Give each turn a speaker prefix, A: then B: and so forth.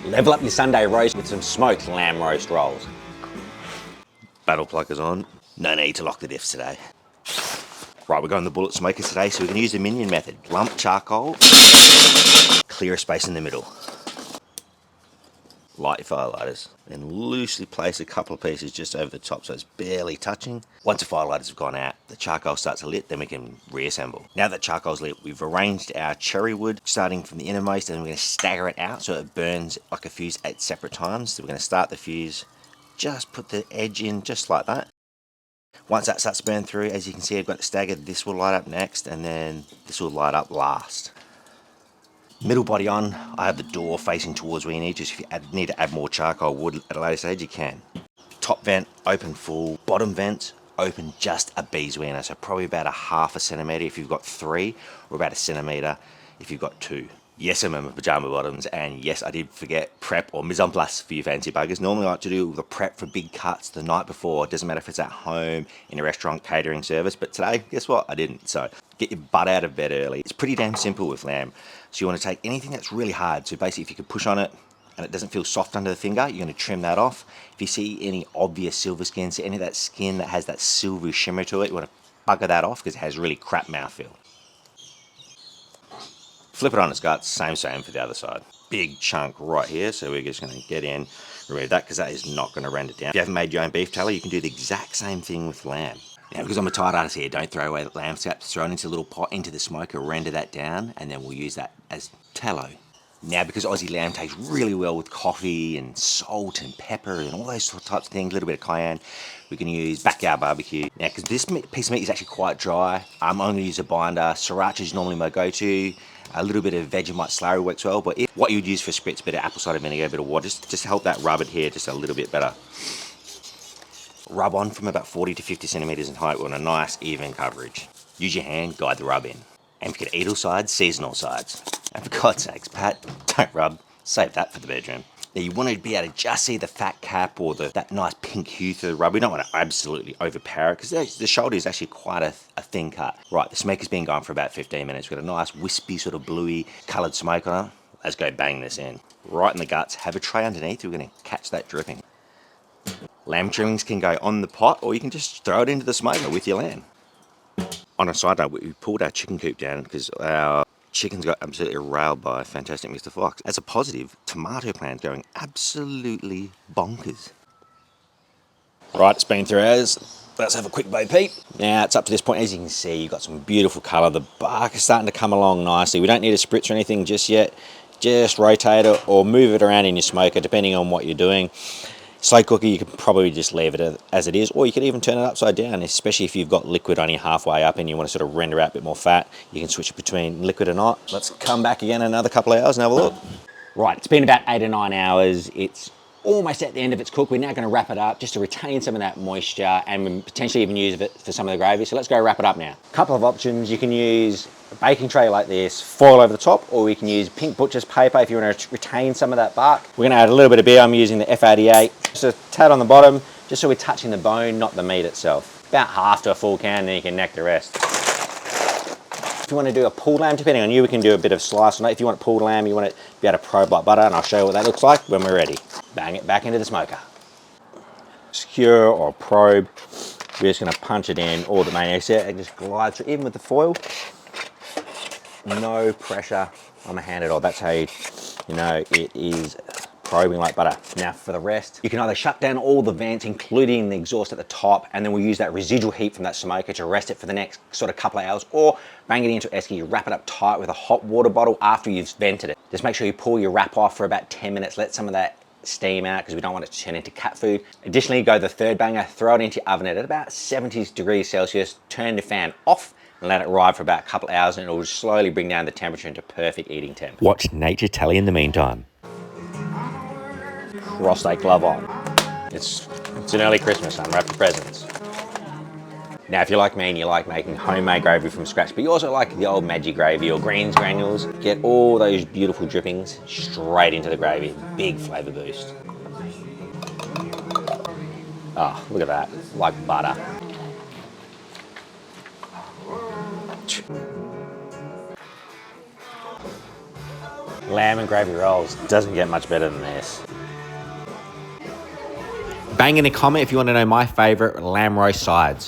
A: Level up your Sunday roast with some smoked lamb roast rolls.
B: Battle plug is on. No need to lock the diffs today. Right, we're going the bullet smokers today, so we're going to use the minion method. Lump charcoal, clear a space in the middle. Light your firelighters, then loosely place a couple of pieces just over the top so it's barely touching. Once the firelighters have gone out, the charcoal starts to lit, then we can reassemble. Now that charcoal's lit, we've arranged our cherry wood starting from the innermost, and we're going to stagger it out so it burns like a fuse at separate times. So we're going to start the fuse, just put the edge in just like that. Once that starts to burn through, as you can see, I've got the stagger, this will light up next, and then this will light up last. Middle body on, I have the door facing towards where you need to, so if you need to add more charcoal wood at a later stage, you can. Top vent, open full. Bottom vent, open just a beeswainer, so probably about a ½ centimetre if you've got 3, or about 1 centimetre if you've got 2. Yes, I'm in my pyjama bottoms, and yes, I did forget prep or mise en place for you fancy buggers. Normally I like to do the prep for big cuts the night before. It doesn't matter if it's at home, in a restaurant, catering service, but today, guess what? I didn't. So get your butt out of bed early. It's pretty damn simple with lamb. So you want to take anything that's really hard. So basically if you can push on it and it doesn't feel soft under the finger, you're going to trim that off. If you see any obvious silver skin, so any of that skin that has that silvery shimmer to it, you want to bugger that off because it has really crap mouthfeel. Flip it on its guts, same for the other side. Big chunk right here, so we're just going to get in, remove that because that is not going to render down. If you haven't made your own beef tallow, you can do the exact same thing with lamb. Now, because I'm a tight artist here, don't throw away the lamb scraps, throw it into a little pot, into the smoker, render that down, and then we'll use that as tallow. Now, because Aussie lamb tastes really well with coffee and salt and pepper and all those types of things, a little bit of cayenne, we can use Backyard BBQ. Now, because this piece of meat is actually quite dry, I'm only going to use a binder. Sriracha is normally my go-to. A little bit of Vegemite slurry works well, but what you would use for spritz, a bit of apple cider vinegar, a bit of water, just to help that rub it here just a little bit better. Rub on from about 40 to 50 centimeters in height on a nice even coverage. Use your hand, guide the rub in. And if you can eat all sides, season all sides. And for God's sakes, Pat, don't rub, save that for the bedroom. Now you want to be able to just see the fat cap or that nice pink hue through the rub. We don't want to absolutely overpower it because the shoulder is actually quite a thin cut. Right, the smoker's been going for about 15 minutes. We've got a nice wispy sort of bluey coloured smoke on it. Let's go bang this in. Right in the guts, have a tray underneath. We're going to catch that dripping. Lamb trimmings can go on the pot or you can just throw it into the smoker with your lamb. On a side note, we pulled our chicken coop down because our chickens got absolutely railed by fantastic Mr. Fox. As a positive, tomato plant's going absolutely bonkers. Right, it's been 3 hours. Let's have a quick bo peep. Now, it's up to this point. As you can see, you've got some beautiful colour. The bark is starting to come along nicely. We don't need a spritz or anything just yet. Just rotate it or move it around in your smoker, depending on what you're doing. Slow cooker, you could probably just leave it as it is, or you could even turn it upside down, especially if you've got liquid only halfway up and you want to sort of render out a bit more fat. You can switch it between liquid and not. Let's come back again in another couple of hours and have a look. Right, it's been about 8 or 9 hours. It's almost at the end of its cook. We're now going to wrap it up just to retain some of that moisture and potentially even use it for some of the gravy. So let's go wrap it up now. A couple of options. You can use a baking tray like this, foil over the top, or we can use pink butcher's paper if you want to retain some of that bark. We're going to add a little bit of beer. I'm using the F88. Just a tad on the bottom, just so we're touching the bone, not the meat itself. About half to a full can, and then you can neck the rest. If you want to do a pulled lamb, depending on you, we can do a bit of slice on it. If you want pulled lamb, you want it to be able to probe like butter, and I'll show you what that looks like when we're ready. Bang it back into the smoker. Skewer or probe, we're just going to punch it in, all the mayonnaise there, and just glide through, even with the foil. No pressure on the hand at all. That's how you know it is probing like butter. Now for the rest, you can either shut down all the vents, including the exhaust at the top, and then we'll use that residual heat from that smoker to rest it for the next sort of couple of hours, or bang it into esky, wrap it up tight with a hot water bottle after you've vented it. Just make sure you pull your wrap off for about 10 minutes, let some of that steam out because we don't want it to turn into cat food. Additionally, go the third banger, throw it into your oven at about 70 degrees Celsius, turn the fan off, and let it ride for about a couple of hours, and it will slowly bring down the temperature into perfect eating temp.
A: Watch nature tally in the meantime. Prostate glove on. It's an early Christmas, unwrap the presents. Now, if you're like me and you like making homemade gravy from scratch, but you also like the old Maggi gravy or greens granules, get all those beautiful drippings straight into the gravy. Big flavour boost. Oh, look at that, like butter. lamb and gravy rolls. Doesn't get much better than this. Bang in a comment if you want to know my favorite lamb roast sides.